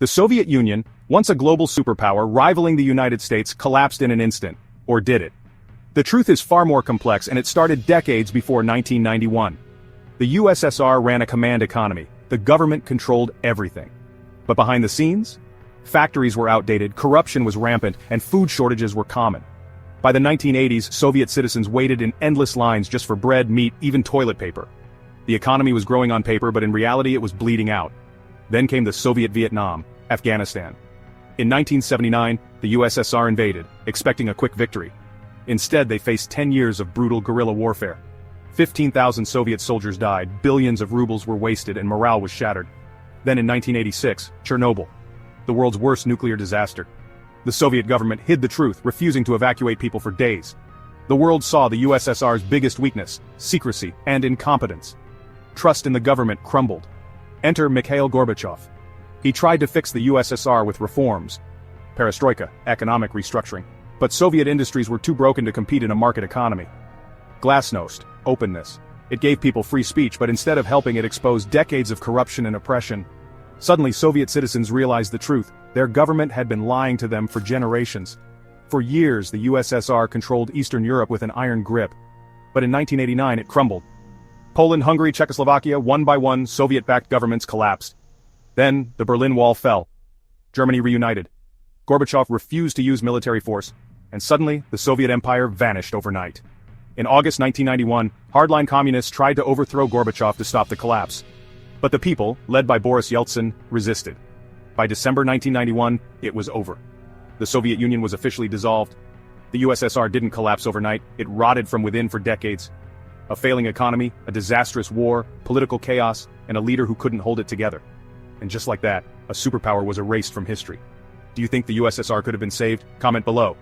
The Soviet Union, once a global superpower rivaling the United States, collapsed in an instant. Or did it? The truth is far more complex, and it started decades before 1991. The USSR ran a command economy. The government controlled everything. But behind the scenes? Factories were outdated, corruption was rampant, and food shortages were common. By the 1980s, Soviet citizens waited in endless lines just for bread, meat, even toilet paper. The economy was growing on paper, but in reality it was bleeding out. Then came the Soviet Vietnam, Afghanistan. In 1979, the USSR invaded, expecting a quick victory. Instead, they faced 10 years of brutal guerrilla warfare. 15,000 Soviet soldiers died, billions of rubles were wasted, and morale was shattered. Then in 1986, Chernobyl, the world's worst nuclear disaster. The Soviet government hid the truth, refusing to evacuate people for days. The world saw the USSR's biggest weakness: secrecy and incompetence. Trust in the government crumbled. Enter Mikhail Gorbachev. He tried to fix the USSR with reforms. Perestroika, economic restructuring. But Soviet industries were too broken to compete in a market economy. Glasnost, openness. It gave people free speech, but instead of helping, it exposed decades of corruption and oppression. Suddenly, Soviet citizens realized the truth. Their government had been lying to them for generations. For years, the USSR controlled Eastern Europe with an iron grip. But in 1989, it crumbled. Poland, Hungary, Czechoslovakia, one by one, Soviet-backed governments collapsed. Then, the Berlin Wall fell. Germany reunited. Gorbachev refused to use military force, and suddenly, the Soviet Empire vanished overnight. In August 1991, hardline communists tried to overthrow Gorbachev to stop the collapse. But the people, led by Boris Yeltsin, resisted. By December 1991, it was over. The Soviet Union was officially dissolved. The USSR didn't collapse overnight, it rotted from within for decades. A failing economy, a disastrous war, political chaos, and a leader who couldn't hold it together. And just like that, a superpower was erased from history. Do you think the USSR could have been saved? Comment below.